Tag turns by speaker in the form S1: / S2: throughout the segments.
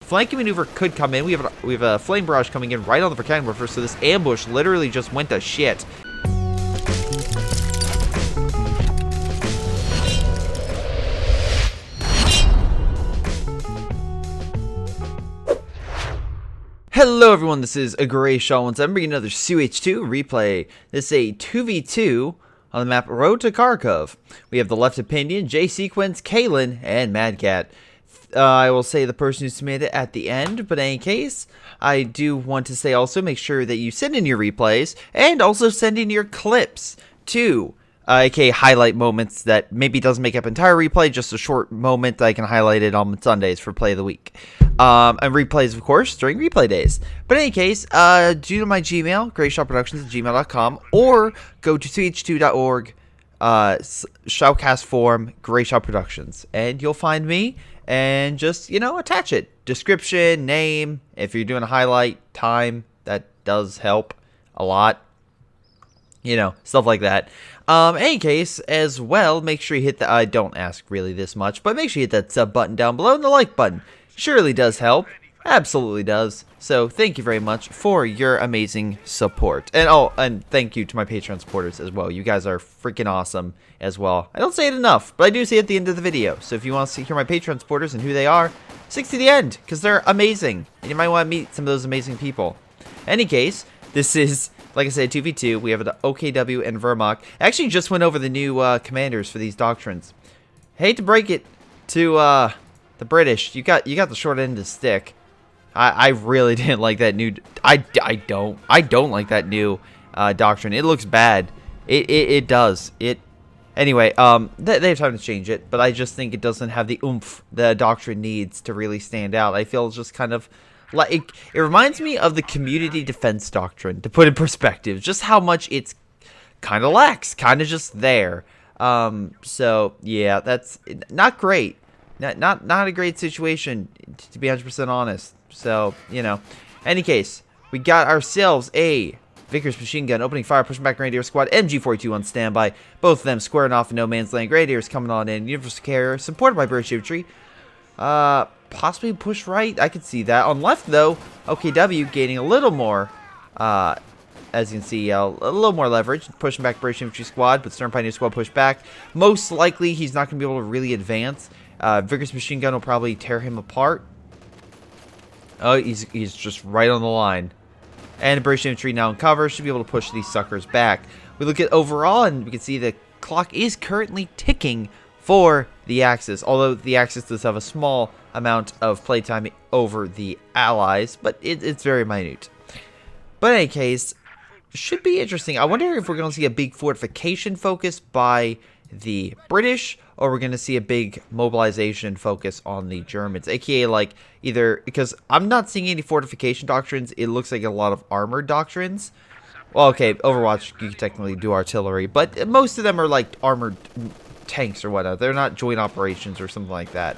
S1: flanking maneuver could come in. We have a flame barrage coming in right on the Volcanic Morpher, so this ambush literally just went to shit. Hello everyone, this is a Greyshot once I'm bringing another CH2 replay. This is a 2v2 on the map Road to Kharkov. We have the Left Opinion, J-Sequence, Kalen, and Madcat. I will say the person who submitted it at the end, but in any case, I do want to say also make sure that you send in your replays and also send in your clips to aka highlight moments that maybe doesn't make up entire replay, just a short moment that I can highlight it on Sundays for play of the week. And replays, of course, during replay days. But in any case, due to my Gmail, greyshotproductions@gmail.com, or go to ch2.org, shoutcast form, Greyshot Productions, and you'll find me, and just, you know, attach it. Description, name, if you're doing a highlight, time, that does help a lot. You know, stuff like that. In any case, as well, make sure you hit the, I don't ask really this much, but make sure you hit that sub button down below and the like button. Surely does help. Absolutely does. So thank you very much for your amazing support. And oh, and thank you to my Patreon supporters as well. You guys are freaking awesome as well. I don't say it enough, but I do say it at the end of the video. So if you want to hear my Patreon supporters and who they are, stick to the end, because they're amazing. And you might want to meet some of those amazing people. In any case, this is, like I said, 2v2. We have the OKW and Vermont. I actually just went over the new commanders for these doctrines. Hate to break it to the British. You got the short end of the stick. I really didn't like that new. I don't like that new doctrine. It looks bad. It does. Anyway. They have time to change it, but I just think it doesn't have the oomph the doctrine needs to really stand out. I feel it's just kind of. Like it reminds me of the community defense doctrine, to put in perspective, just how much it's kind of lacks, kind of just there. So yeah, that's not great, not a great situation, to be 100% honest. So, you know, any case, we got ourselves a Vickers machine gun opening fire, pushing back Grenadier squad, MG42 on standby, both of them squaring off in no man's land. Grenadiers coming on in, Universal Carrier supported by British infantry. Possibly push right. I could see that. On left, though, OKW gaining a little more, as you can see, a little more leverage. Pushing back British Infantry Squad, but Stern Pioneer Squad push back. Most likely, he's not going to be able to really advance. Vigorous Machine Gun will probably tear him apart. Oh, he's just right on the line. And British Infantry now in cover. Should be able to push these suckers back. We look at overall, and we can see the clock is currently ticking for the Axis, although the Axis does have a small amount of playtime over the Allies, but it's very minute. But in any case, should be interesting. I wonder if we're going to see a big fortification focus by the British, or we're going to see a big mobilization focus on the Germans, aka like either, because I'm not seeing any fortification doctrines, it looks like a lot of armored doctrines. Well, okay, Overwatch, you can technically do artillery, but most of them are like armored tanks or whatnot. They're not joint operations or something like that.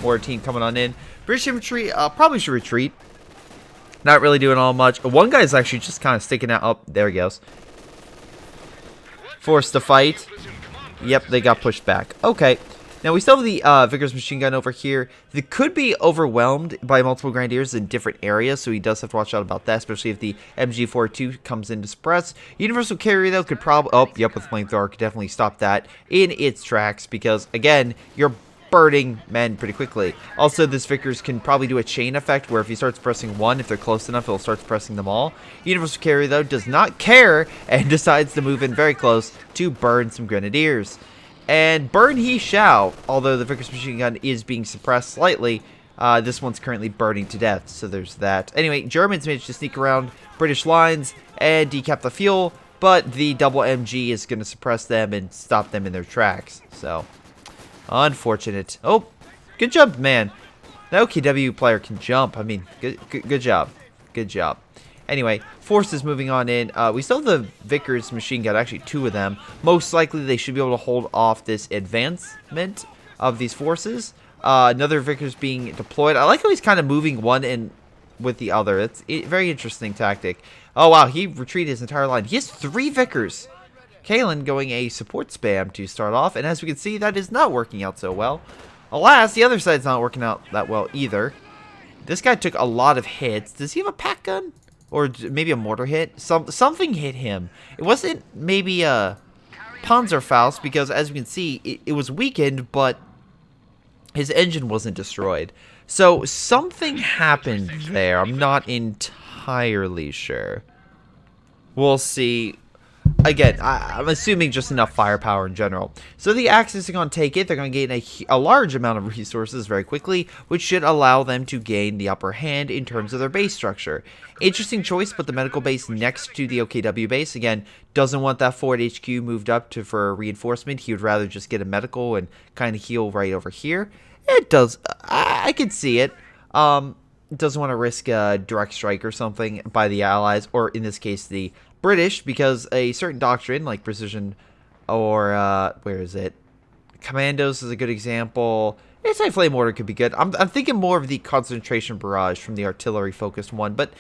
S1: More team coming on in. British infantry probably should retreat. Not really doing all much. One guy's actually just kind of sticking out. Oh, there he goes. Forced to fight. Yep, they got pushed back. Okay. Now we still have the Vigorous machine gun over here. They could be overwhelmed by multiple Grenadiers in different areas, so he does have to watch out about that, especially if the MG42 comes in to suppress. Universal Carrier, though, could probably... Oh, yep, with Flamethrower could definitely stop that in its tracks, because, again, you're burning men pretty quickly. Also, this Vickers can probably do a chain effect, where if he starts pressing one, if they're close enough, it'll start pressing them all. Universal Carrier, though, does not care, and decides to move in very close to burn some Grenadiers. And burn he shall, although the Vickers machine gun is being suppressed slightly. This one's currently burning to death, so there's that. Anyway, Germans managed to sneak around British lines and decap the fuel, but the double MG is going to suppress them and stop them in their tracks. So, unfortunate. Oh, good job, man. The OKW player can jump. I mean, good job. Good job. Anyway, forces moving on in. We still have the Vickers machine gun, actually two of them. Most likely they should be able to hold off this advancement of these forces. Another Vickers being deployed. I like how he's kind of moving one in with the other. It's a very interesting tactic. Oh, wow, he retreated his entire line. He has 3 Vickers. Kalen going a support spam to start off, and as we can see, that is not working out so well. Alas, the other side's not working out that well either. This guy took a lot of hits. Does he have a pack gun? Or maybe a mortar hit? Something hit him. It wasn't maybe a Panzerfaust, because as you can see, it was weakened, but his engine wasn't destroyed. So something happened there. I'm not entirely sure. We'll see. Again, I'm assuming just enough firepower in general. So the Axis are going to take it. They're going to gain a large amount of resources very quickly, which should allow them to gain the upper hand in terms of their base structure. Interesting choice, but the medical base next to the OKW base, again, doesn't want that forward HQ moved up for reinforcement. He would rather just get a medical and kind of heal right over here. It does. I can see it. Doesn't want to risk a direct strike or something by the Allies, or in this case, the British, because a certain doctrine like precision or where is it? Commandos is a good example. Anti-flame mortar could be good. I'm thinking more of the concentration barrage from the artillery focused one, but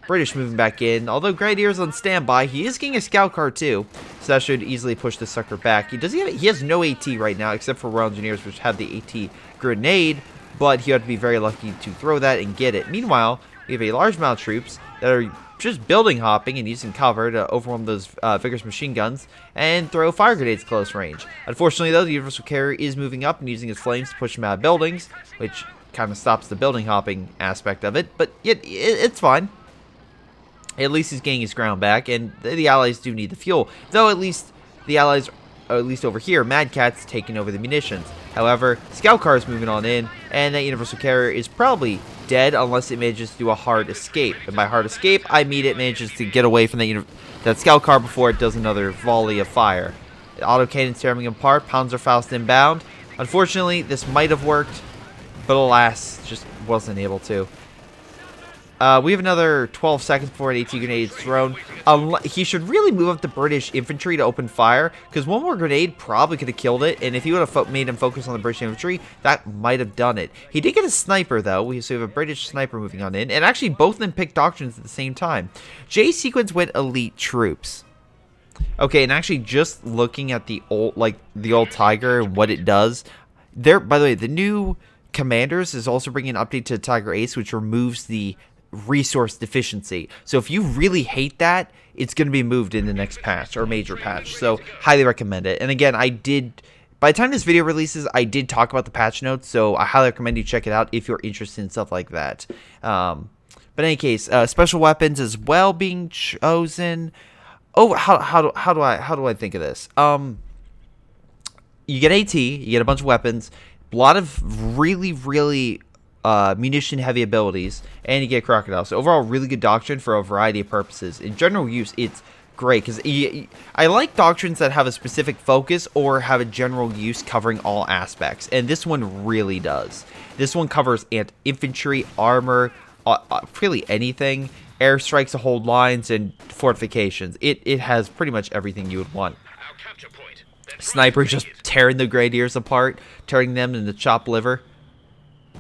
S1: British moving back in. Although Grenadiers on standby, he is getting a scout car too, so that should easily push the sucker back. He has no AT right now, except for Royal Engineers, which have the AT grenade, but he had to be very lucky to throw that and get it. Meanwhile, we have a large amount of troops that are just building hopping and using cover to overwhelm those vigorous machine guns and throw fire grenades close range. Unfortunately, though, the Universal Carrier is moving up and using its flames to push them out of buildings, which kind of stops the building hopping aspect of it, but it's fine. At least he's getting his ground back, and the Allies do need the fuel, though at least the Allies, at least over here, Mad Cat's taking over the munitions. However, Scout Car is moving on in, and that Universal Carrier is probably dead unless it manages to do a hard escape. And by hard escape, I mean it manages to get away from that Scout Car before it does another volley of fire. Autocannons tearing him apart, Panzerfaust inbound. Unfortunately, this might have worked, but alas, just wasn't able to. We have another 12 seconds before an AT grenade is thrown. He should really move up the British infantry to open fire, because one more grenade probably could have killed it, and if he would have made him focus on the British infantry, that might have done it. He did get a sniper, though, so we have a British sniper moving on in, and actually both of them picked doctrines at the same time. J sequence went elite troops. Okay, and actually just looking at the old Tiger and what it does, by the way, the new Commanders is also bringing an update to Tiger Ace, which removes the resource deficiency. So if you really hate that, it's going to be moved in the next patch or major patch. So highly recommend it. And again, by the time this video releases, I did talk about the patch notes, so I highly recommend you check it out if you're interested in stuff like that. But in any case, special weapons as well being chosen. Oh, how do I think of this? You get AT, you get a bunch of weapons, a lot of really munition heavy abilities, and you get Crocodile. So overall, really good doctrine for a variety of purposes. In general use, it's great because I like doctrines that have a specific focus or have a general use covering all aspects, and this one really does. This one covers infantry, armor, really anything, airstrikes to hold lines, and fortifications. It has pretty much everything you would want. Sniper just tearing the Grenadiers apart, turning them into chopped liver.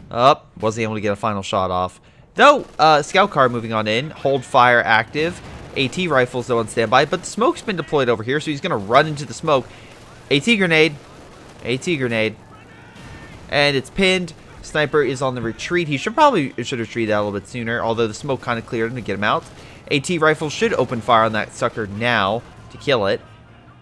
S1: Wasn't able to get a final shot off. Though, Scout Car moving on in. Hold fire active. AT rifles though on standby. But the smoke's been deployed over here, so he's going to run into the smoke. AT grenade. AT grenade. And it's pinned. Sniper is on the retreat. He should retreat that a little bit sooner, although the smoke kind of cleared him to get him out. AT rifle should open fire on that sucker now to kill it.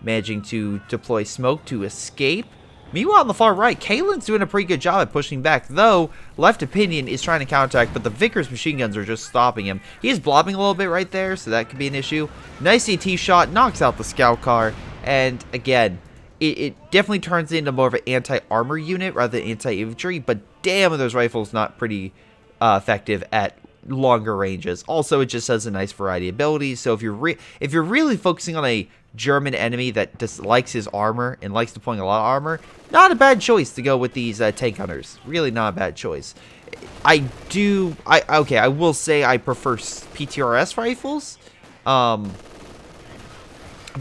S1: Managing to deploy smoke to escape. Meanwhile, on the far right, Kalen's doing a pretty good job at pushing back, though Left Opinion is trying to counteract, but the Vickers machine guns are just stopping him. He is blobbing a little bit right there, so that could be an issue. Nice AT shot, knocks out the Scout Car, and again, it definitely turns into more of an anti-armor unit rather than anti-infantry, but damn are those rifles not pretty effective at longer ranges. Also, it just has a nice variety of abilities, so if you're really focusing on a German enemy that dislikes his armor and likes deploying a lot of armor, not a bad choice to go with these tank hunters. Really not a bad choice. I will say I prefer PTRS rifles,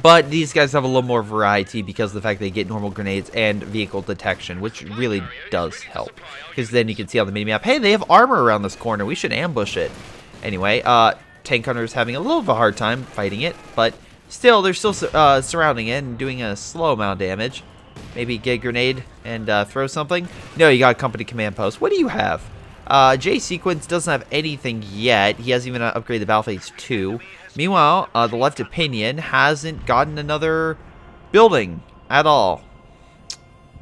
S1: but these guys have a little more variety because of the fact they get normal grenades and vehicle detection, which really does help, because then you can see on the minimap, hey, they have armor around this corner, we should ambush it. Anyway, tank hunters having a little of a hard time fighting it, but still, they're still surrounding it and doing a slow amount of damage. Maybe get a grenade and throw something. No, you got a company command post. What do you have? J Sequence doesn't have anything yet. He hasn't even upgraded the Battle Phase 2. Meanwhile, the Left Opinion hasn't gotten another building at all.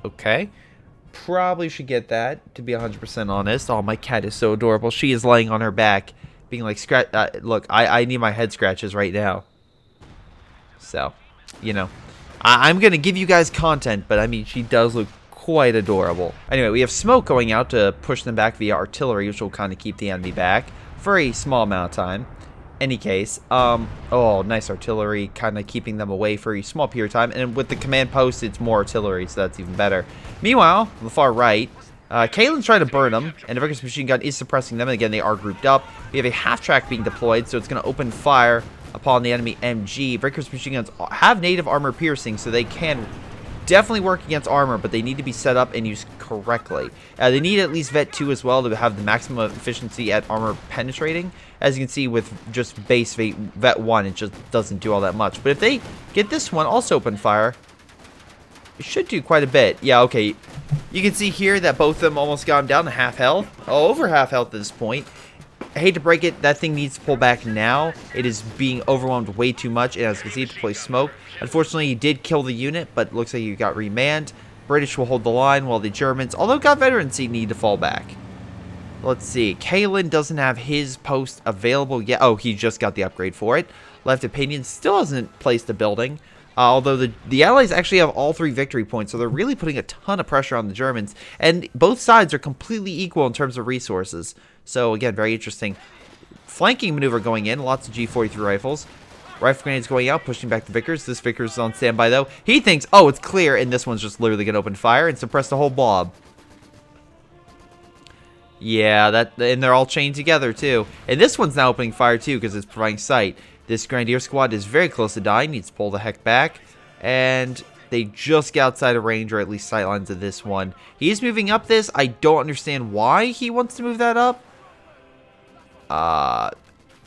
S1: Okay. Probably should get that, to be 100% honest. Oh, my cat is so adorable. She is laying on her back, being like, look, I need my head scratches right now. So, you know, I'm going to give you guys content, but I mean, she does look quite adorable. Anyway, we have smoke going out to push them back via artillery, which will kind of keep the enemy back for a small amount of time. Any case, oh, nice artillery, kind of keeping them away for a small period of time. And with the command post, it's more artillery, so that's even better. Meanwhile, on the far right, Kalen's trying to burn them, and the Vigorous Machine Gun is suppressing them. And again, they are grouped up. We have a half-track being deployed, so it's going to open fire upon the enemy MG. Vigorous Machine Guns have native armor piercing, so they can definitely work against armor, but they need to be set up and used correctly. They need at least Vet 2 as well to have the maximum efficiency at armor penetrating. As you can see with just base Vet 1, it just doesn't do all that much. But if they get this one also open fire, it should do quite a bit. Yeah, okay. You can see here that both of them almost got him down to half health. Oh, over half health at this point. I hate to break it, that thing needs to pull back now. It is being overwhelmed way too much, and as you can see, deploy smoke. Unfortunately, he did kill the unit, but looks like he got remanned. British will hold the line, while the Germans, although got veterancy, need to fall back. Let's see. Kalen doesn't have his post available yet. Oh, he just got the upgrade for it. Left Opinion still hasn't placed the building. Although the Allies actually have all 3 victory points, so they're really putting a ton of pressure on the Germans. And both sides are completely equal in terms of resources. So, again, very interesting. Flanking maneuver going in. Lots of G43 rifles. Rifle grenades going out, pushing back the Vickers. This Vickers is on standby, though. He thinks, oh, it's clear, and this one's just literally going to open fire and suppress the whole blob. Yeah, and they're all chained together, too. And this one's now opening fire, too, because it's providing sight. This Grenadier squad is very close to dying. Needs to pull the heck back. And they just get outside of range, or at least sight lines of this one. He's moving up this. I don't understand why he wants to move that up.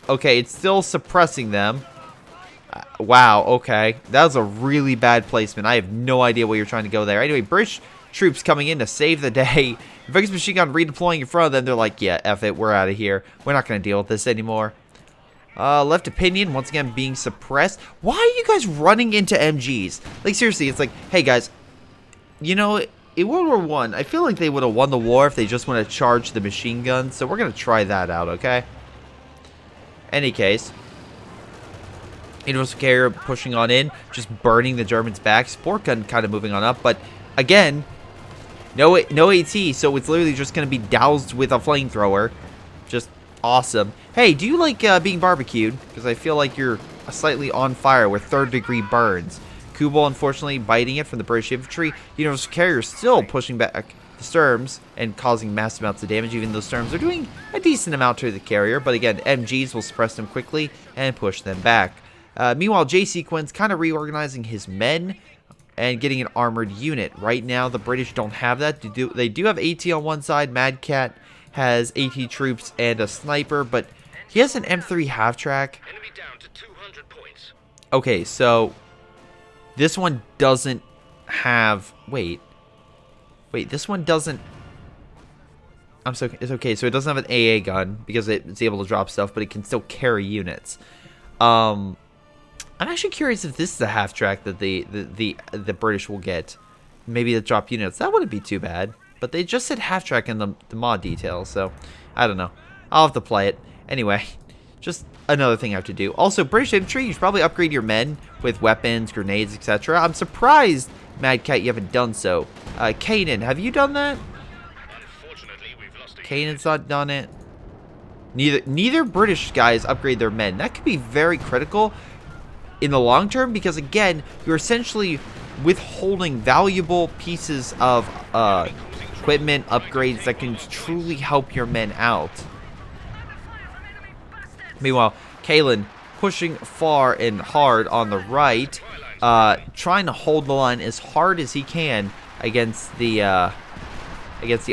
S1: Okay, it's still suppressing them. Wow, okay. That was a really bad placement. I have no idea where you're trying to go there. Anyway, British troops coming in to save the day. Vigorous Machine Gun redeploying in front of them. They're like, yeah, F it. We're out of here. We're not going to deal with this anymore. Left Opinion, once again, being suppressed. Why are you guys running into MGs? Like, seriously, it's like, hey, guys, you know, in World War I feel like they would have won the war if they just want to charge the machine guns. So we're going to try that out, okay? Any case. Universal Carrier pushing on in, just burning the Germans back. Sport Gun kind of moving on up, but again, no AT, so it's literally just going to be doused with a flamethrower. Just awesome. Hey, do you like being barbecued? Because I feel like you're slightly on fire with third-degree burns. Kubel, unfortunately, biting it from the British infantry. Universal Carrier still pushing back the Sturms and causing massive amounts of damage, even though Sturms are doing a decent amount to the carrier. But again, MGs will suppress them quickly and push them back. Meanwhile, J Sequence kind of reorganizing his men and getting an armored unit. Right now, the British don't have that. They do have AT on one side. Mad Cat has AT troops and a sniper, but he has an M3 half-track. Okay, so this one doesn't have... Wait, this one doesn't... It's okay, so it doesn't have an AA gun because it's able to drop stuff, but it can still carry units. I'm actually curious if this is a half-track that the British will get. Maybe the drop units. That wouldn't be too bad. But they just said half-track in the mod details, so I don't know. I'll have to play it. Anyway, just another thing I have to do. Also, British infantry, you should probably upgrade your men with weapons, grenades, etc. I'm surprised, Mad Cat, you haven't done so. Kanan, have you done that? Kanan's not done it. Neither British guys upgrade their men. That could be very critical in the long term because, again, you're essentially withholding valuable pieces of equipment, upgrades that can truly help your men out. Meanwhile, Kalen pushing far and hard on the right, trying to hold the line as hard as he can against the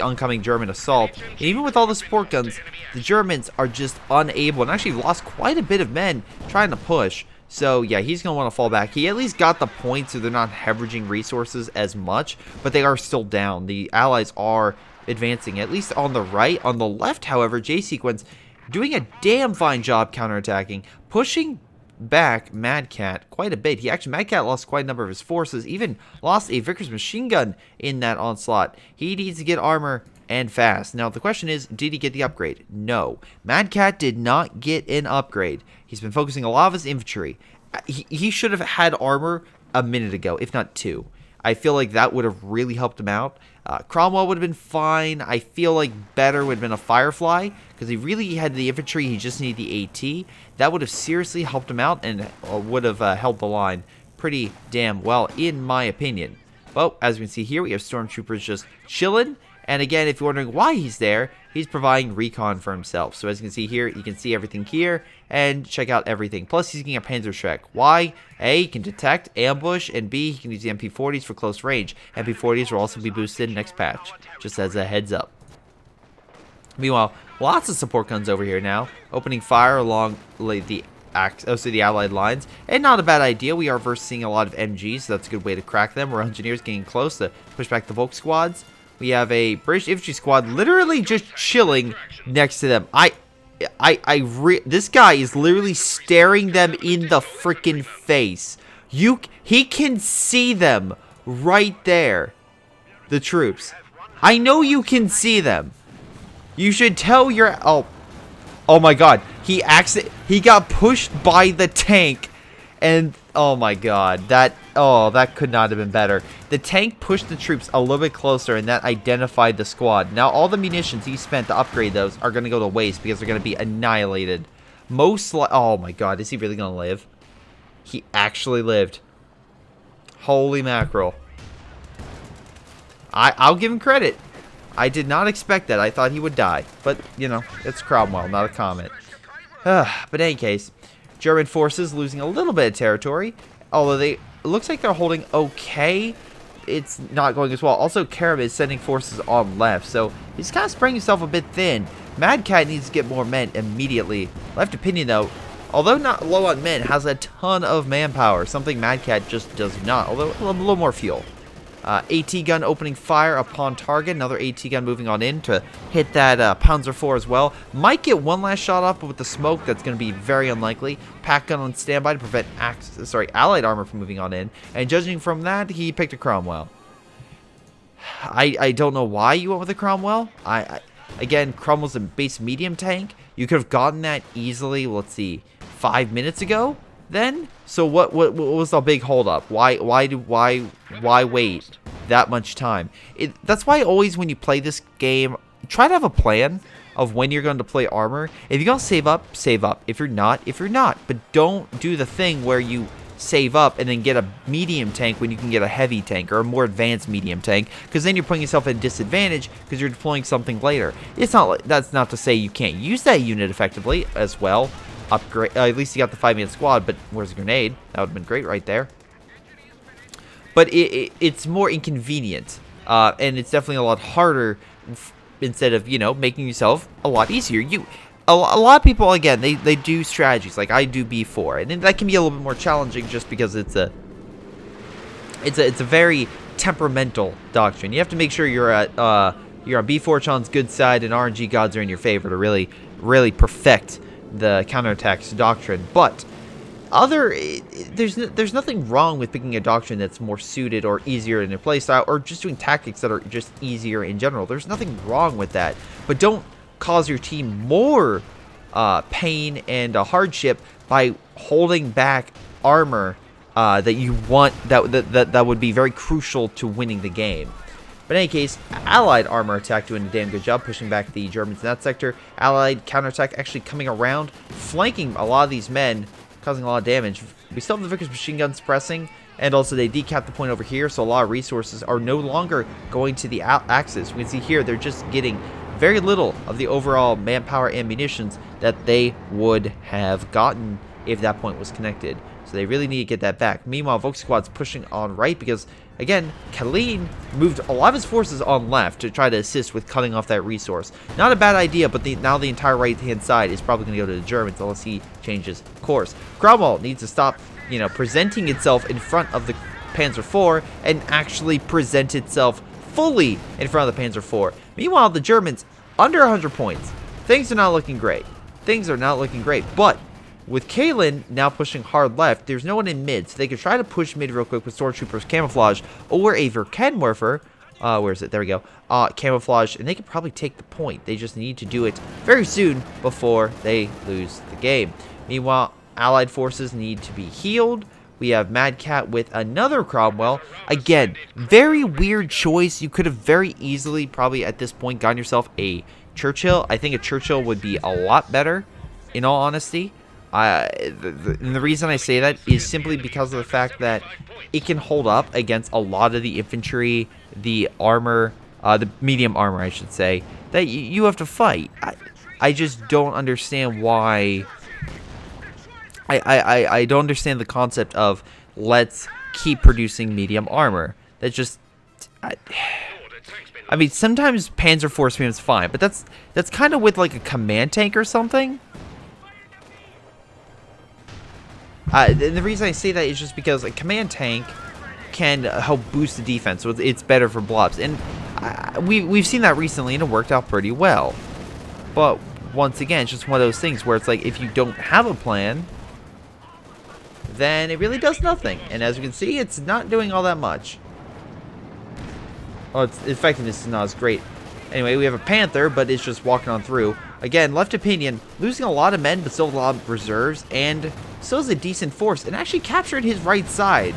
S1: oncoming German assault. And even with all the support guns, the Germans are just unable, and actually lost quite a bit of men trying to push. So, yeah, he's going to want to fall back. He at least got the points, so they're not hemorrhaging resources as much, but they are still down. The Allies are advancing, at least on the right. On the left, however, J-Sequence doing a damn fine job counterattacking, pushing back Mad Cat quite a bit. Mad Cat lost quite a number of his forces, even lost a Vickers machine gun in that onslaught. He needs to get armor and fast. Now the question is, did he get the upgrade? No. Mad Cat did not get an upgrade. He's been focusing a lot of his infantry. He should have had armor a minute ago, if not 2. I feel like that would have really helped him out. Cromwell would have been fine. I feel like better would have been a Firefly, because he really had the infantry, he just needed the AT. That would have seriously helped him out and would have held the line pretty damn well, in my opinion. But as we can see here, we have Stormtroopers just chilling. And again, if you're wondering why he's there, he's providing recon for himself. So as you can see here, you can see everything here and check out everything. Plus, he's getting a Panzerschreck. Why? A, he can detect, ambush, and B, he can use the MP40s for close range. MP40s will also be boosted next patch, just as a heads up. Meanwhile, lots of support guns over here now, opening fire along the Allied lines, and not a bad idea. We are versing a lot of MGs, so that's a good way to crack them. Our engineers getting close to push back the Volk squads. We have a British infantry squad literally just chilling next to them. This guy is literally staring them in the freaking face. He can see them right there. The troops. I know you can see them. You should tell your... Oh my god. He got pushed by the tank. And, oh my god. That could not have been better. The tank pushed the troops a little bit closer, and that identified the squad. Now, all the munitions he spent to upgrade those are going to go to waste because they're going to be annihilated. Oh my god. Is he really going to live? He actually lived. Holy mackerel. I'll give him credit. I did not expect that. I thought he would die. But, you know, it's Cromwell, not a comet. But in any case, German forces losing a little bit of territory. Although it looks like they're holding okay. It's not going as well. Also, Karam is sending forces on left. So, he's kind of spreading himself a bit thin. Mad Cat needs to get more men immediately. Left Opinion, though, although not low on men, has a ton of manpower. Something Mad Cat just does not. Although, a little more fuel. AT gun opening fire upon target. Another AT gun moving on in to hit that Panzer IV as well. Might get one last shot off, but with the smoke, that's going to be very unlikely. Pack gun on standby to prevent Allied armor from moving on in. And judging from that, he picked a Cromwell. I don't know why you went with a Cromwell. Again, Cromwell's a base medium tank. You could have gotten that easily, let's see, 5 minutes ago. Then, so what was the big holdup? Why wait that much time? That's why always when you play this game, try to have a plan of when you're going to play armor. If you're going to save up, save up. If you're not, But don't do the thing where you save up and then get a medium tank when you can get a heavy tank or a more advanced medium tank, because then you're putting yourself at a disadvantage because you're deploying something later. That's not to say you can't use that unit effectively as well. Upgrade. At least you got the 5-man squad, but where's the grenade? That would have been great right there. But it's more inconvenient, and it's definitely a lot harder instead of, you know, making yourself a lot easier. A lot of people, again, they do strategies like I do B4, and that can be a little bit more challenging just because it's a very temperamental doctrine. You have to make sure you're on B4chan's good side and RNG gods are in your favor to really perfect the counterattacks doctrine. But there's nothing wrong with picking a doctrine that's more suited or easier in your playstyle, or just doing tactics that are just easier in general. There's nothing wrong with that, but don't cause your team more pain and hardship by holding back armor that you want that would be very crucial to winning the game. But in any case, Allied armor attack doing a damn good job pushing back the Germans in that sector. Allied counterattack actually coming around, flanking a lot of these men, causing a lot of damage. We still have the Vickers machine guns pressing, and also they decapped the point over here, so a lot of resources are no longer going to the Axis. We can see here they're just getting very little of the overall manpower and munitions that they would have gotten if that point was connected. So they really need to get that back. Meanwhile, Volk squad's pushing on right because, again, Kalin moved a lot of his forces on left to try to assist with cutting off that resource. Not a bad idea, but now the entire right-hand side is probably going to go to the Germans unless he changes course. Cromwell needs to stop, presenting itself in front of the Panzer IV and actually present itself fully in front of the Panzer IV. Meanwhile, the Germans under 100 points. Things are not looking great. Things are not looking great. But with Kalen now pushing hard left, there's no one in mid, so they could try to push mid real quick with Stormtroopers camouflage or a Verkenwerfer. Where is it? There we go. Camouflage, and they could probably take the point. They just need to do it very soon before they lose the game. Meanwhile, Allied forces need to be healed. We have Mad Cat with another Cromwell. Again, very weird choice. You could have very easily, probably at this point, gotten yourself a Churchill. I think a Churchill would be a lot better, in all honesty. And the reason I say that is simply because of the fact that it can hold up against a lot of the infantry, the armor, the medium armor, I should say, that you have to fight. I just don't understand why. I don't understand the concept of let's keep producing medium armor. That just, I mean, sometimes Panzer Force is fine, but that's kind of with like a command tank or something. And the reason I say that is just because a command tank can help boost the defense, so it's better for blobs. And we've seen that recently, and it worked out pretty well. But once again, it's just one of those things where it's like, if you don't have a plan, then it really does nothing. And as you can see, it's not doing all that much. Oh, its effectiveness is not as great. Anyway, we have a Panther, but it's just walking on through. Again, left opinion, losing a lot of men, but still a lot of reserves, and still has a decent force, and actually captured his right side.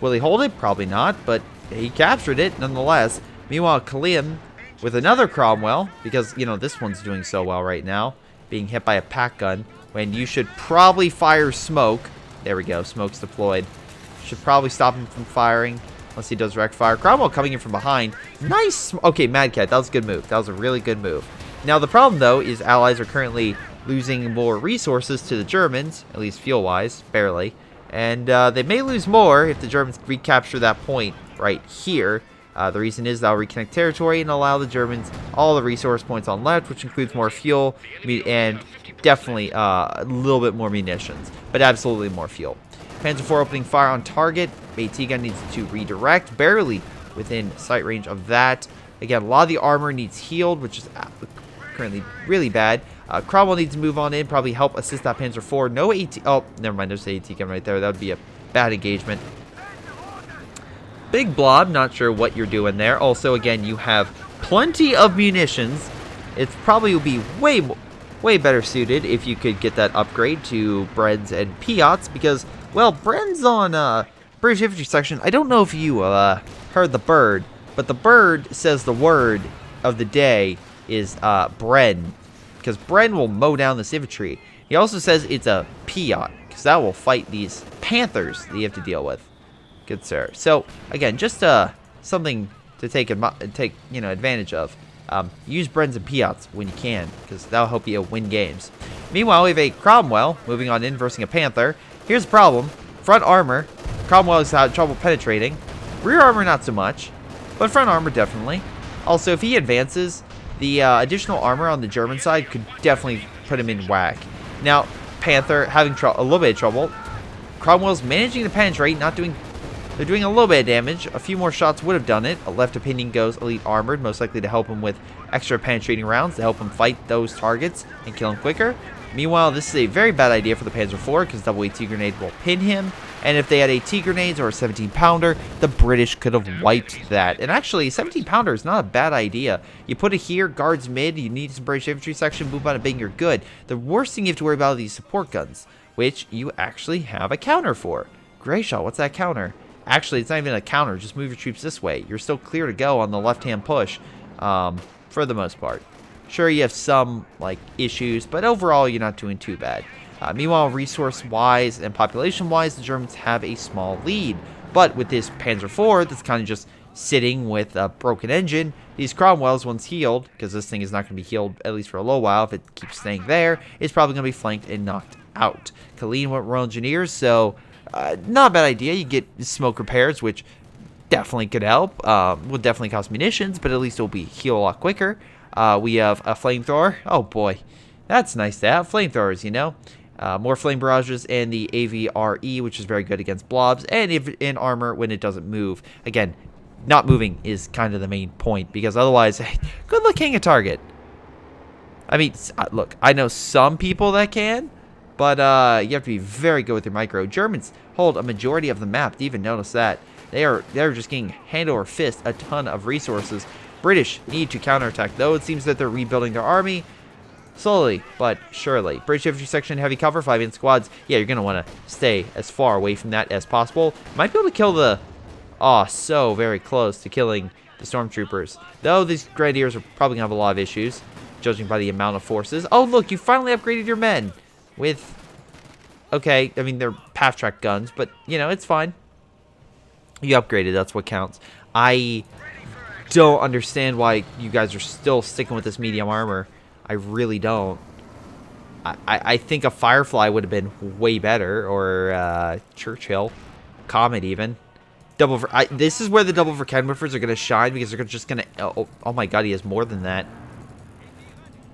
S1: Will he hold it? Probably not, but he captured it nonetheless. Meanwhile, Kaliam with another Cromwell, because, you know, this one's doing so well right now, being hit by a pack gun, when you should probably fire smoke. There we go, smoke's deployed. Should probably stop him from firing, unless he does direct fire. Cromwell coming in from behind. Nice. Okay, Mad Cat, that was a good move. That was a really good move. Now, the problem, though, is allies are currently losing more resources to the Germans, at least fuel-wise, barely. And they may lose more if the Germans recapture that point right here. The reason is they'll reconnect territory and allow the Germans all the resource points on left, which includes more fuel and definitely a little bit more munitions, but absolutely more fuel. Panzer IV opening fire on target. AT gun needs to redirect, barely within sight range of that. Again, a lot of the armor needs healed, which is currently really bad. Cromwell needs to move on in, probably help assist that Panzer IV. No AT. Oh, never mind. There's the AT gun right there. That would be a bad engagement. Big blob. Not sure what you're doing there. Also, again, you have plenty of munitions. It probably would be way better suited if you could get that upgrade to Breds and Piats, because, well, Bren's on British infantry section. I don't know if you heard the bird, but the bird says the word of the day is Bren, because Bren will mow down this infantry. He also says it's a Piat, because that will fight these Panthers that you have to deal with. Good sir. So again, just something to take advantage of. Use Brens and Piats when you can, because that'll help you win games. Meanwhile, we have a Cromwell moving on in versus a Panther. Here's the problem: front armor, Cromwell has had trouble penetrating. Rear armor not so much, but front armor definitely. Also, if he advances, the additional armor on the German side could definitely put him in whack. Now, Panther having a little bit of trouble. Cromwell's managing to penetrate, they're doing a little bit of damage. A few more shots would have done it. A left opinion goes elite armored, most likely to help him with extra penetrating rounds to help him fight those targets and kill him quicker. Meanwhile, this is a very bad idea for the Panzer IV, because double AT grenade will pin him. And if they had AT grenades or a 17-pounder, the British could have wiped that. And actually, a 17-pounder is not a bad idea. You put it here, guards mid, you need some British infantry section, boom, bada, bing, you're good. The worst thing you have to worry about are these support guns, which you actually have a counter for. Greyshot, what's that counter? Actually, it's not even a counter. Just move your troops this way. You're still clear to go on the left-hand push, for the most part. Sure, you have some issues, but overall, you're not doing too bad. Meanwhile, resource-wise and population-wise, the Germans have a small lead. But with this Panzer IV, that's kind of just sitting with a broken engine, these Cromwells, once healed, because this thing is not going to be healed at least for a little while, if it keeps staying there, is probably going to be flanked and knocked out. Colleen went Royal Engineers, so not a bad idea. You get smoke repairs, which definitely could help. Will definitely cost munitions, but at least it'll be heal a lot quicker. We have a flamethrower. Oh boy, that's nice to have flamethrowers, you know. More flame barrages and the AVRE, which is very good against blobs and in armor when it doesn't move. Again, not moving is kind of the main point, because otherwise, good luck hitting a target. I mean, look, I know some people that can, but you have to be very good with your micro. Germans hold a majority of the map. Do you even notice that? They're just getting hand over fist a ton of resources. British need to counterattack, though. It seems that they're rebuilding their army slowly but surely. British infantry section heavy cover, 5-in squads. Yeah, you're going to want to stay as far away from that as possible. Might be able to kill the... Oh, so very close to killing the stormtroopers. Though these grenadiers are probably going to have a lot of issues, judging by the amount of forces. Oh, look, you finally upgraded your men with... Okay, I mean, they're half-track guns, but, you know, it's fine. You upgraded, that's what counts. I don't understand why you guys are still sticking with this medium armor. I really don't. I think a Firefly would have been way better, or Churchill, Comet even. This is where the double for Kenwiffers are going to shine, because they're just going to... Oh my god, he has more than that.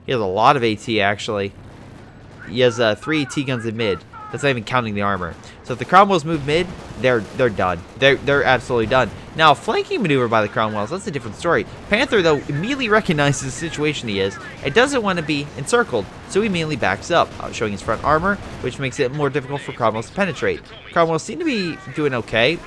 S1: He has a lot of AT, actually. He has 3 AT guns in mid. That's not even counting the armor. So if the Cromwells move mid, they're done. They're absolutely done. Now, flanking maneuver by the Cromwells, that's a different story. Panther, though, immediately recognizes the situation he is. It doesn't want to be encircled, so he immediately backs up, showing his front armor, which makes it more difficult for Cromwells to penetrate. Cromwells seem to be doing okay.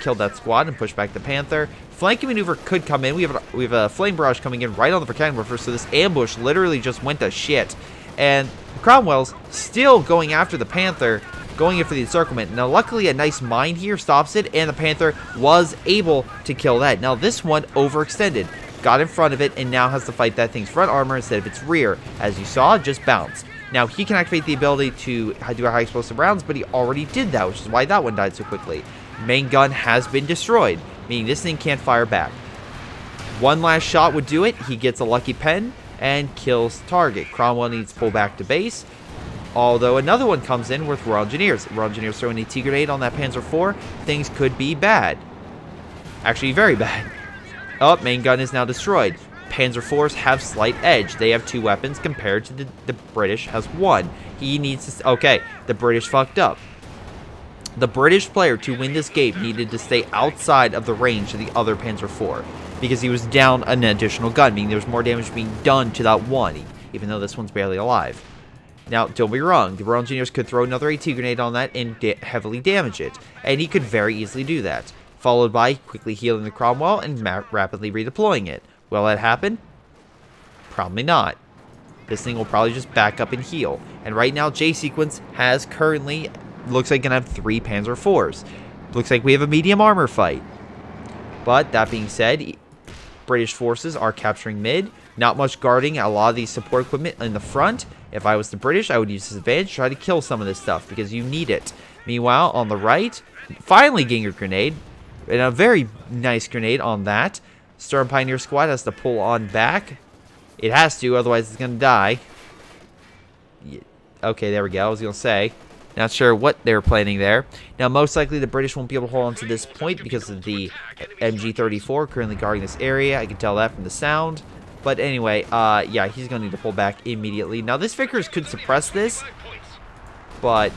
S1: Killed that squad and pushed back the Panther. Flanking maneuver could come in. We have a flame barrage coming in right on the Kenwiffer, so this ambush literally just went to shit. And Cromwell's still going after the Panther, going in for the encirclement. Now, luckily, a nice mine here stops it, and the Panther was able to kill that. Now, this one overextended, got in front of it, and now has to fight that thing's front armor instead of its rear. As you saw, just bounced. Now, he can activate the ability to do high explosive rounds, but he already did that, which is why that one died so quickly. Main gun has been destroyed, meaning this thing can't fire back. One last shot would do it. He gets a lucky pen and kills target. Cromwell needs to pull back to base, although another one comes in with Royal Engineers. Royal Engineers throwing a T-grenade on that Panzer IV. Things could be bad. Actually, very bad. Oh, main gun is now destroyed. Panzer IVs have slight edge. They have 2 weapons compared to the British has 1. He needs to... Okay, the British fucked up. The British player, to win this game, needed to stay outside of the range of the other Panzer IV, because he was down an additional gun, meaning there's more damage being done to that one, even though this one's barely alive. Now, don't be wrong, the Royal Engineers could throw another AT grenade on that and heavily damage it, and he could very easily do that, followed by quickly healing the Cromwell and rapidly redeploying it. Will that happen? Probably not. This thing will probably just back up and heal, and right now J-Sequence has currently... looks like gonna have 3 Panzer IVs. Looks like we have a medium armor fight. But that being said, British forces are capturing mid. Not much guarding a lot of these support equipment in the front. If I was the British, I would use this advantage, try to kill some of this stuff, because you need it. Meanwhile, on the right, finally getting a grenade, and a very nice grenade on that. Storm Pioneer Squad has to pull on back. It has to, otherwise it's gonna die. Okay, there we go. I was gonna say. Not sure what they were planning there. Now, most likely the British won't be able to hold on to this point because of the MG-34 currently guarding this area. I can tell that from the sound. But anyway, yeah, he's going to need to pull back immediately. Now, this Vickers could suppress this, but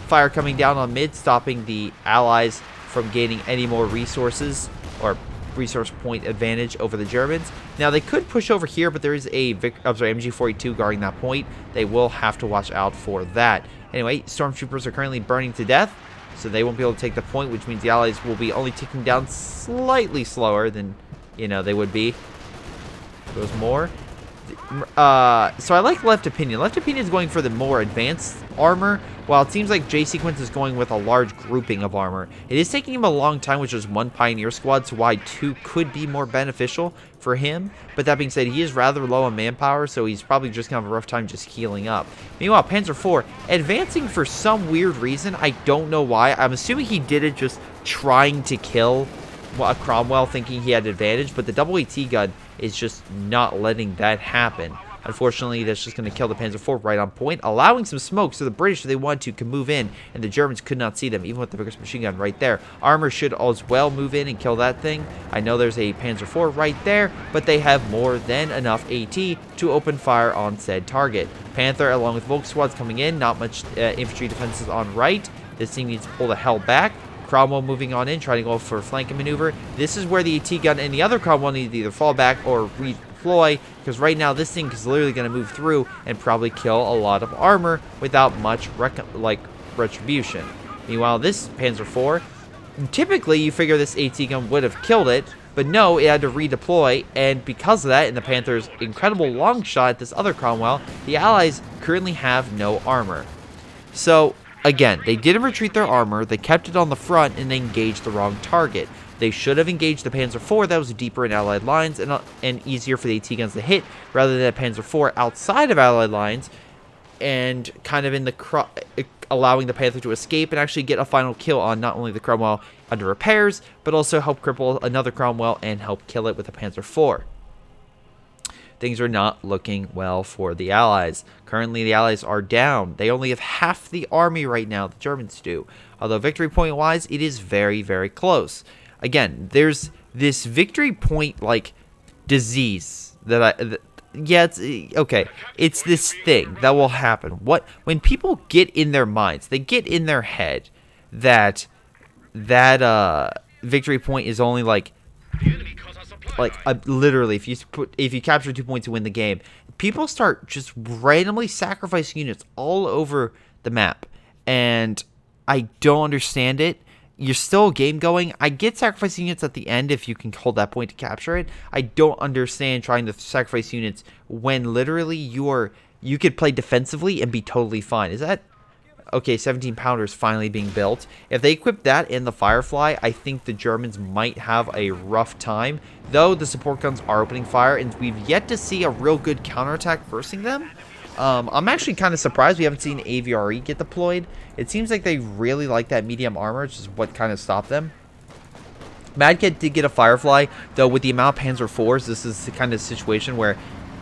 S1: fire coming down on mid, stopping the Allies from gaining any more resources or resource point advantage over the Germans. Now, they could push over here, but there is a MG-42 guarding that point. They will have to watch out for that. Anyway, stormtroopers are currently burning to death, so they won't be able to take the point, which means the Allies will be only ticking down slightly slower than, you know, they would be. Goes more. So I like Left Opinion. Left Opinion is going for the more advanced armor, while it seems like J-Sequence is going with a large grouping of armor. It is taking him a long time, which is 1 Pioneer Squad, so why 2 could be more beneficial for him. But that being said, he is rather low on manpower, so he's probably just going to have a rough time just healing up. Meanwhile, Panzer IV advancing for some weird reason. I don't know why. I'm assuming he did it just trying to kill Cromwell, thinking he had advantage, but the double AT gun is just not letting that happen. Unfortunately, that's just going to kill the Panzer IV right on point, allowing some smoke so the British, if they want to, can move in, and the Germans could not see them, even with the biggest machine gun right there. Armor should as well move in and kill that thing. I know there's a Panzer IV right there, but they have more than enough AT to open fire on said target. Panther, along with Volk squads coming in, not much infantry defenses on right. This thing needs to pull the hell back. Cromwell moving on in, trying to go for a flanking maneuver. This is where the AT gun and the other Cromwell need to either fall back or redeploy, because right now this thing is literally going to move through and probably kill a lot of armor without much retribution. Meanwhile, this Panzer IV, typically you figure this AT gun would have killed it, but no, it had to redeploy, and because of that, and the Panther's incredible long shot at this other Cromwell, the Allies currently have no armor. So, again, they didn't retreat their armor, they kept it on the front, and they engaged the wrong target. They should have engaged the Panzer IV that was deeper in Allied lines and easier for the AT guns to hit, rather than a Panzer IV outside of Allied lines, and kind of in the allowing the Panther to escape and actually get a final kill on not only the Cromwell under repairs, but also help cripple another Cromwell and help kill it with a Panzer IV. Things are not looking well for the Allies. Currently, the Allies are down. They only have half the army right now, the Germans do. Although victory point-wise, it is very, very close. Again, there's this victory point, like, disease that yeah, it's okay. It's this thing that will happen. When people get in their minds, they get in their head that victory point is only literally if you capture 2 points to win the game. People start just randomly sacrificing units all over the map, and I don't understand it. You're still a game going. I get sacrificing units at the end if you can hold that point to capture it. I don't understand trying to sacrifice units when literally you could play defensively and be totally fine. Is that okay? 17 pounders finally being built. If they equip that in the Firefly, I think the Germans might have a rough time. Though the support guns are opening fire, and we've yet to see a real good counterattack versing them. I'm actually kind of surprised we haven't seen AVRE get deployed. It seems like they really like that medium armor, which is what kind of stopped them. Mad Cat did get a Firefly, though with the amount of Panzer IVs, this is the kind of situation where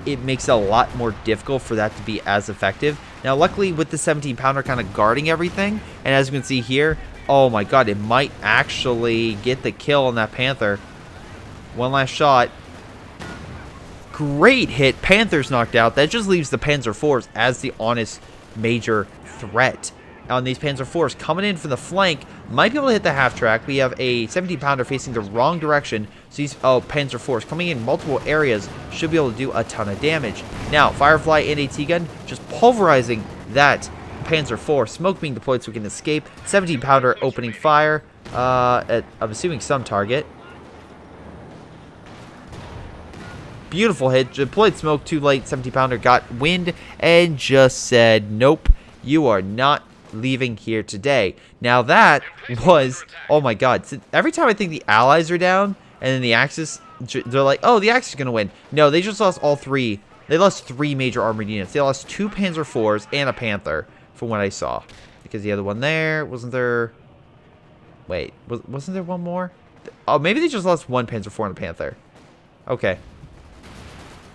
S1: it makes it a lot more difficult for that to be as effective. Now, luckily, with the 17 pounder kind of guarding everything, and as you can see here, oh my god, it might actually get the kill on that Panther. One last shot. Great hit. Panther's knocked out. That just leaves the Panzer IVs as the honest major threat. On these Panzer IVs coming in from the flank, might be able to hit the half track. We have a 17 pounder facing the wrong direction. So these Panzer IVs coming in multiple areas should be able to do a ton of damage. Now, Firefly and AT gun just pulverizing that Panzer IV. Smoke being deployed so we can escape. 17 pounder opening fire at, I'm assuming, some target. Beautiful hit. Deployed smoke too late. 17 pounder got wind and just said, nope, you are not leaving here today. Now that was, oh my god. So every time I think the Allies are down and then the Axis, they're like, oh, the Axis is going to win. No, they just lost all three. They lost 3 major armored units. They lost 2 Panzer IVs and a Panther from what I saw. Because the other one there, wasn't there... Wait, wasn't there one more? Oh, maybe they just lost 1 Panzer IV and a Panther. Okay.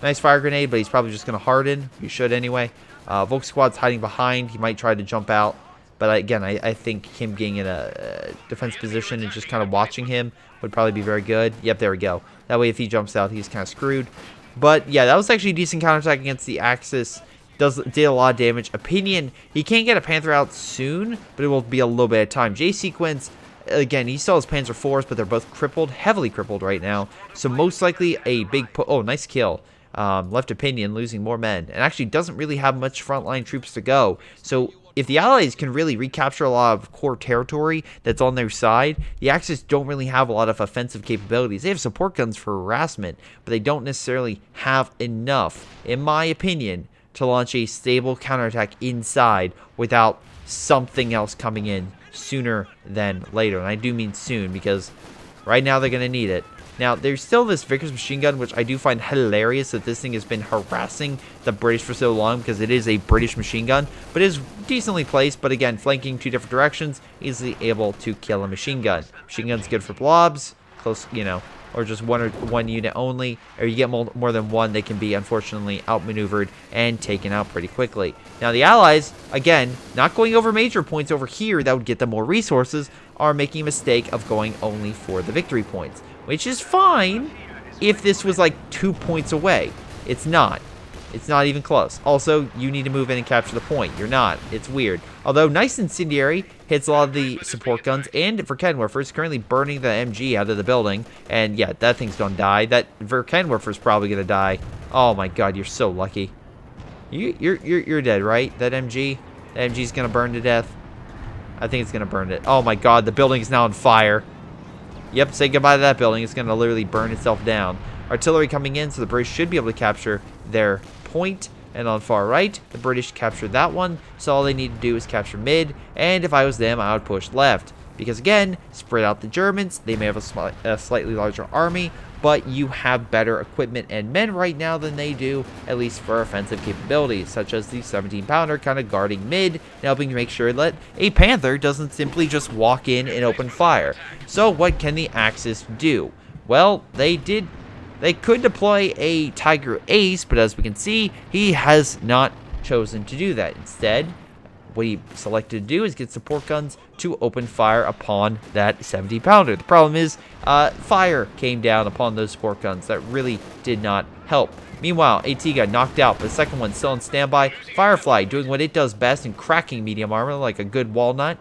S1: Nice fire grenade, but he's probably just going to harden. You should anyway. Volk Squad's hiding behind. He might try to jump out. But again, I think him getting in a defense position and just kind of watching him would probably be very good. Yep, there we go. That way if he jumps out, he's kind of screwed. But yeah, that was actually a decent counterattack against the Axis. Did a lot of damage. Opinion, he can't get a Panther out soon, but it will be a little bit of time. J-Sequence, again, he still has Panzer IVs, but they're both crippled, heavily crippled right now. So most likely a big... Oh, nice kill. Left Opinion losing more men, and actually doesn't really have much frontline troops to go. So if the Allies can really recapture a lot of core territory that's on their side, the Axis don't really have a lot of offensive capabilities. They have support guns for harassment, but they don't necessarily have enough, in my opinion, to launch a stable counterattack inside without something else coming in sooner than later. And I do mean soon, because right now they're going to need it. Now, there's still this Vickers machine gun, which I do find hilarious that this thing has been harassing the British for so long, because it is a British machine gun, but it is decently placed, but again, flanking 2 different directions, easily able to kill a machine gun. Machine gun's good for blobs, close, you know, or just one unit only, or you get more than one, they can be, unfortunately, outmaneuvered and taken out pretty quickly. Now, the Allies, again, not going over major points over here that would get them more resources, are making a mistake of going only for the victory points, which is fine if this was like 2 points away. It's not. It's not even close. Also, you need to move in and capture the point. You're not. It's weird. Although, nice incendiary hits a lot of the support guns. And Verkenwerfer is currently burning the MG out of the building. And yeah, that thing's gonna die. That Verkenwerfer is probably gonna die. Oh my god, you're so lucky. You're dead, right? That MG? That MG's gonna burn to death. I think it's gonna burn it. Oh my god, the building is now on fire. Yep, say goodbye to that building. It's gonna literally burn itself down. Artillery coming in, so the British should be able to capture their point. And on far right, the British captured that one, so all they need to do is capture mid. And if I was them, I would push left. Because again, spread out the Germans. They may have a slightly larger army, but you have better equipment and men right now than they do, at least for offensive capabilities, such as the 17-pounder kind of guarding mid and helping to make sure that a Panther doesn't simply just walk in and open fire. So what can the Axis do? Well, they could deploy a Tiger Ace, but as we can see, he has not chosen to do that. Instead, what he selected to do is get support guns to open fire upon that 70-pounder. The problem is, fire came down upon those support guns. That really did not help. Meanwhile, AT got knocked out, but the second one still on standby. Firefly doing what it does best and cracking medium armor like a good walnut.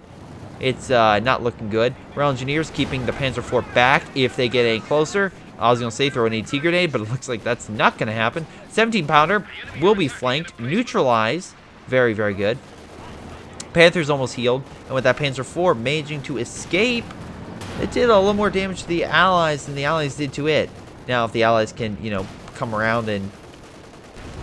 S1: It's not looking good. Rail Engineers keeping the Panzer IV back if they get any closer. I was going to say throw an AT grenade, but it looks like that's not going to happen. 17-pounder will be flanked. Neutralize. Very, very good. Panther's almost healed. And with that Panzer IV managing to escape, it did a little more damage to the Allies than the Allies did to it. Now, if the Allies can, you know, come around and...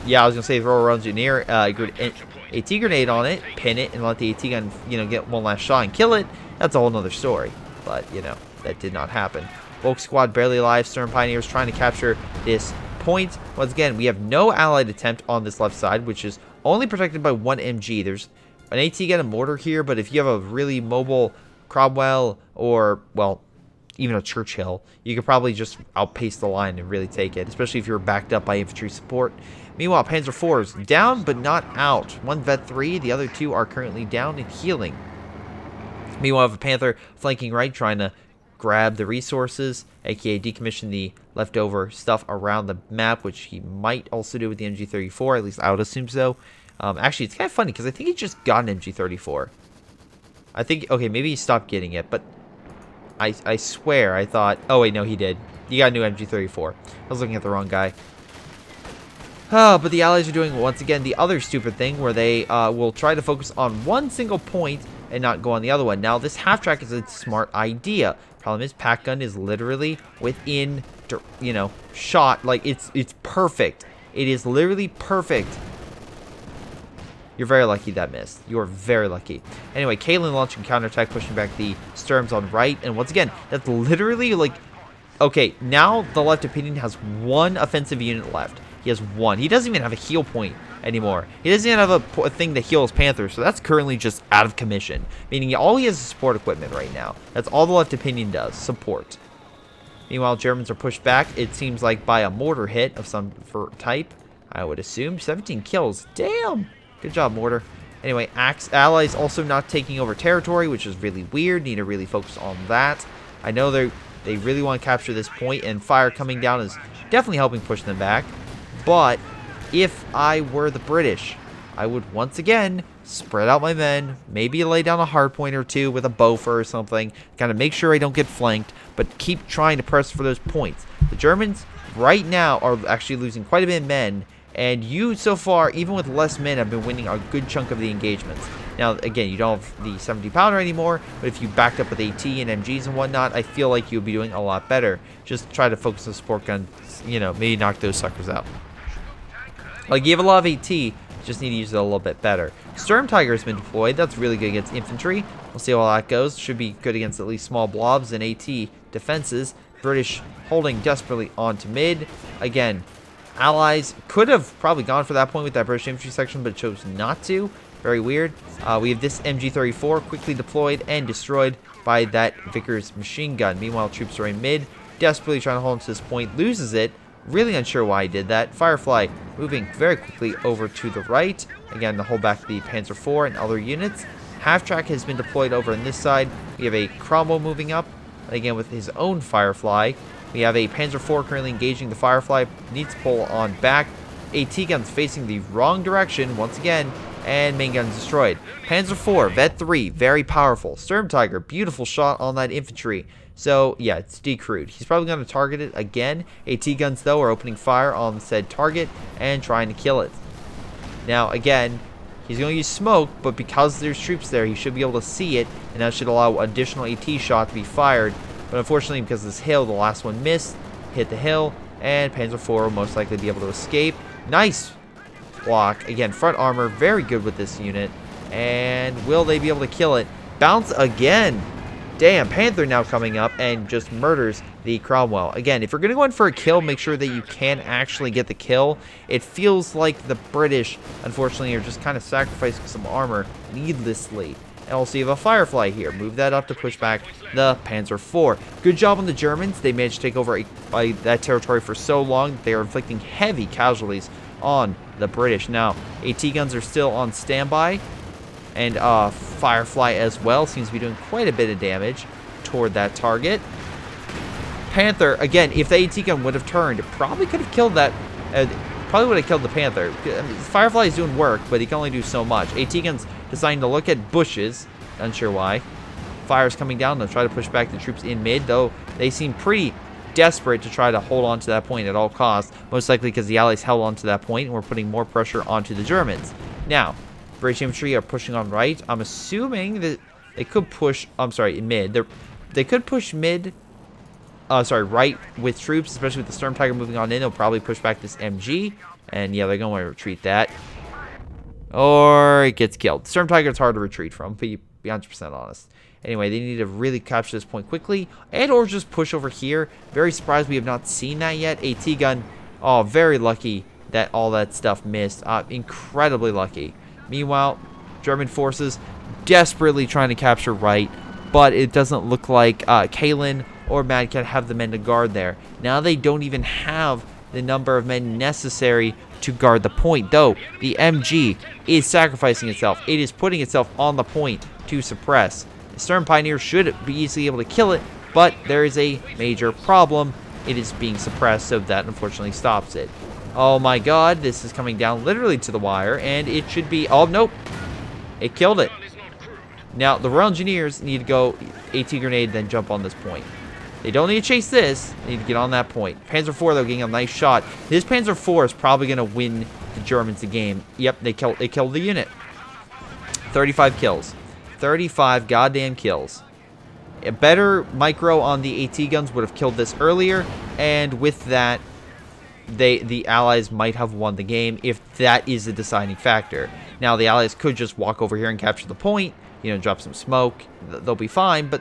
S1: Yeah, I was going to say throw a Rail Engineer, AT grenade on it, pin it, and let the AT gun, you know, get one last shot and kill it. That's a whole nother story. But, you know, that did not happen. Volk Squad barely alive. Stern Pioneers trying to capture this point. Once again, we have no allied attempt on this left side, which is only protected by one MG. There's an AT gun and mortar here, but if you have a really mobile Cromwell or, well, even a Churchill, you could probably just outpace the line and really take it, especially if you're backed up by infantry support. Meanwhile, Panzer IV is down but not out. One Vet 3, the other two are currently down and healing. Meanwhile, the Panther flanking right, trying to grab the resources, aka decommission the leftover stuff around the map, which he might also do with the MG34, at least I would assume so. Actually, it's kind of funny because I think he just got an MG34. I think, okay, maybe he stopped getting it, but I swear I thought, oh wait, no, he did. He got a new MG34. I was looking at the wrong guy. Oh, but the Allies are doing, once again, the other stupid thing where they will try to focus on one single point and not go on the other one. Now, this half-track is a smart idea. Problem is, Pack Gun is literally within, you know, shot. Like, it's perfect. It is literally perfect. You're very lucky that missed. You're very lucky. Anyway, Kalen launching counterattack, pushing back the Sturms on right. And once again, that's literally like... Okay, now the left opinion has one offensive unit left. He has one. He doesn't even have a heal point anymore. He doesn't even have a thing that heals Panthers, so that's currently just out of commission. Meaning all he has is support equipment right now. That's all the left opinion does, support. Meanwhile, Germans are pushed back, it seems like by a mortar hit of some type, I would assume. 17 kills. Damn! Good job, mortar. Anyway, Allies also not taking over territory, which is really weird. Need to really focus on that. I know they really want to capture this point, and fire coming down is definitely helping push them back. But if I were the British, I would once again spread out my men, maybe lay down a hard point or two with a Bofor or something, kind of make sure I don't get flanked, but keep trying to press for those points. The Germans right now are actually losing quite a bit of men, and you so far, even with less men, have been winning a good chunk of the engagements. Now, again, you don't have the 70-pounder anymore, but if you backed up with AT and MGs and whatnot, I feel like you'll be doing a lot better. Just try to focus on support guns, you know, maybe knock those suckers out. Like, you have a lot of AT, just need to use it a little bit better. Sturm Tiger has been deployed. That's really good against infantry. We'll see how that goes. Should be good against at least small blobs and AT defenses. British holding desperately onto mid. Again, Allies could have probably gone for that point with that British infantry section, but chose not to. Very weird. We have this MG34 quickly deployed and destroyed by that Vickers machine gun. Meanwhile, troops are in mid, desperately trying to hold on to this point. Loses it. Really unsure why he did that. Firefly moving very quickly over to the right. Again, to hold back the Panzer IV and other units. Half-track has been deployed over on this side. We have a Cromwell moving up. Again, with his own Firefly. We have a Panzer IV currently engaging the Firefly. Needs to pull on back. AT guns facing the wrong direction once again, and main guns destroyed. Panzer IV, Vet 3, very powerful. Sturm Tiger, beautiful shot on that infantry. So, yeah, it's decrewed. He's probably going to target it again. AT guns, though, are opening fire on said target and trying to kill it. Now, again, he's going to use smoke, but because there's troops there, he should be able to see it, and that should allow additional AT shot to be fired. But unfortunately, because of this hill, the last one missed, hit the hill, and Panzer IV will most likely be able to escape. Nice block. Again, front armor, very good with this unit. And will they be able to kill it? Bounce again. Damn, Panther now coming up and just murders the Cromwell. Again, if you're going to go in for a kill, make sure that you can actually get the kill. It feels like the British, unfortunately, are just kind of sacrificing some armor needlessly. And also you have a Firefly here. Move that up to push back the Panzer IV. Good job on the Germans. They managed to take over that territory for so long that they are inflicting heavy casualties on the British. Now, AT guns are still on standby. And Firefly as well seems to be doing quite a bit of damage toward that target. Panther, again, if the AT gun would have turned, probably could have killed that. Probably would have killed the Panther. Firefly is doing work, but he can only do so much. AT gun's deciding to look at bushes. Unsure why. Fire's coming down. They'll try to push back the troops in mid, though they seem pretty desperate to try to hold on to that point at all costs. Most likely because the Allies held on to that point and were putting more pressure onto the Germans. Now, British infantry are pushing on right. I'm assuming that they could push, I'm sorry, in mid. They could push mid, right with troops, especially with the Sturm Tiger moving on in. They'll probably push back this MG. And yeah, they're going to retreat that. Or it gets killed. Sturm Tiger is hard to retreat from, but you be 100% honest. Anyway, they need to really capture this point quickly. And or just push over here. Very surprised we have not seen that yet. AT gun, oh, very lucky that all that stuff missed. Incredibly lucky. Meanwhile, German forces desperately trying to capture right, but it doesn't look like Kalen or Mad Cat have the men to guard there. Now they don't even have the number of men necessary to guard the point, though the MG is sacrificing itself. It is putting itself on the point to suppress. The Sturm Pioneer should be easily able to kill it, but there is a major problem. It is being suppressed, so that unfortunately stops it. Oh my god, this is coming down literally to the wire, and it should be... Oh, nope. It killed it. Now, the Royal Engineers need to go AT grenade, then jump on this point. They don't need to chase this. They need to get on that point. Panzer IV, though, getting a nice shot. This Panzer IV is probably going to win the Germans the game. Yep, they killed the unit. 35 kills. 35 goddamn kills. A better micro on the AT guns would have killed this earlier, and with that, the Allies might have won the game if that is the deciding factor. Now, the Allies could just walk over here and capture the point, drop some smoke. They'll be fine, but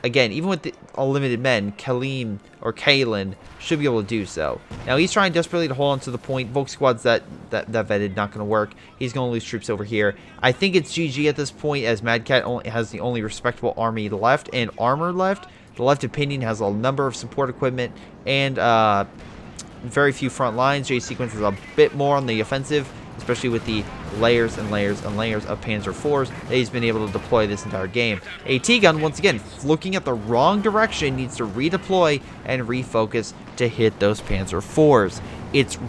S1: again, even with the unlimited men, Kalen should be able to do so. Now, he's trying desperately to hold on to the point. Volk squads that vetted, not going to work. He's going to lose troops over here. I think it's GG at this point, as Mad Cat has the only respectable army left and armor left. The left opinion has a number of support equipment and very few front lines. J-Sequence is a bit more on the offensive, especially with the layers and layers and layers of Panzer IVs that he's been able to deploy this entire game. AT gun, once again, looking at the wrong direction, needs to redeploy and refocus to hit those Panzer IVs. It's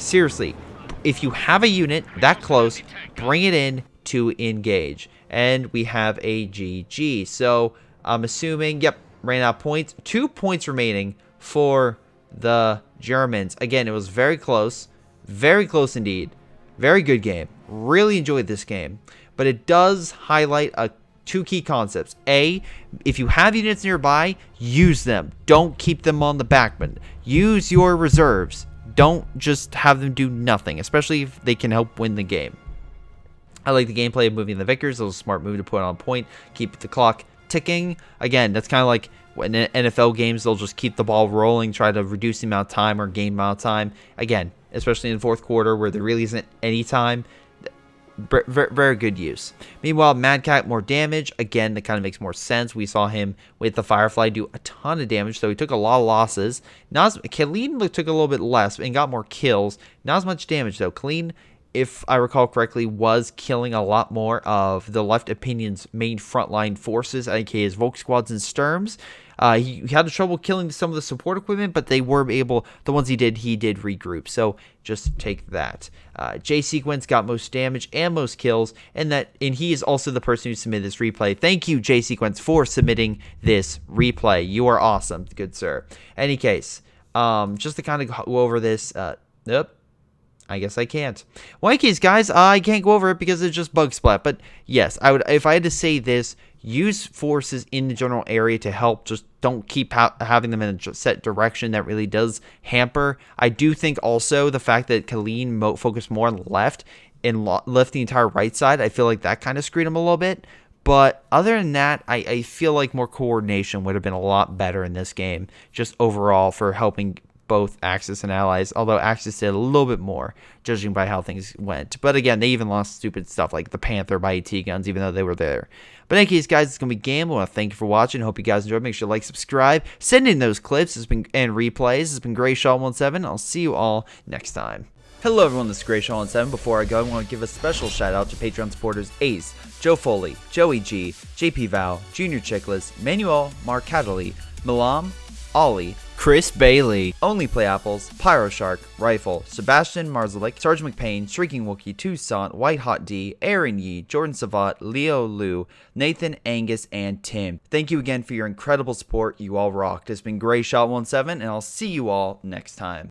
S1: seriously, if you have a unit that close, bring it in to engage. And we have a GG. So I'm assuming, yep, ran out points. 2 points remaining for the Germans. Again, it was very close indeed. Very good game. Really enjoyed this game, but it does highlight two key concepts. A, if you have units nearby, use them. Don't keep them on the backman. Use your reserves. Don't just have them do nothing, especially if they can help win the game. I like the gameplay of moving the Vickers. It was a smart move to put on point. Keep the clock ticking. Again, that's kind of like when in NFL games, they'll just keep the ball rolling, try to reduce the amount of time or gain amount of time. Again, especially in the fourth quarter where there really isn't any time. Very good use. Meanwhile, Mad Cat, more damage. Again, that kind of makes more sense. We saw him with the Firefly do a ton of damage, so he took a lot of losses. Kalen took a little bit less and got more kills. Not as much damage, though. Kalen if I recall correctly, was killing a lot more of the Left Opinion's main frontline forces, aka his Volk squads and Sturms. He had trouble killing some of the support equipment, but they were able, the ones he did regroup. So just take that. jrchicklis got most damage and most kills, and he is also the person who submitted this replay. Thank you, jrchicklis, for submitting this replay. You are awesome, good sir. Any case, just to kind of go over this, nope. I guess I can't. Well, in case, guys, I can't go over it because it's just bug splat. But yes, I would, if I had to say this, use forces in the general area to help. Just don't keep having them in a set direction. That really does hamper. I do think also the fact that Colleen focused more on the left and left the entire right side, I feel like that kind of screwed him a little bit. But other than that, I feel like more coordination would have been a lot better in this game, just overall for helping both Axis and Allies, although Axis did a little bit more, judging by how things went. But again, they even lost stupid stuff like the Panther by AT guns, even though they were there. But in any case, guys, it's going to be Game. I want to thank you for watching. Hope you guys enjoyed. Make sure to like, subscribe, send in those clips and replays. It's been Greyshot17. I'll see you all next time. Hello everyone, this is Greyshot17. Before I go, I want to give a special shout out to Patreon supporters Ace, Joe Foley, Joey G, JP Vaal, jrchicklis, Manuel, Mark Cataly, Milam, Ollie, Chris Bailey, Onlyplayapples, Pyroshark, Rifle, Sebastian Marzalik, sgtMcPain, Streakingwookie, Toussaint, WhiteHotD, Aaron Yee, Jordan Savat, Leo Liu, Nathan, Angus, and Tim. Thank you again for your incredible support. You all rocked. It's been Greyshot17, and I'll see you all next time.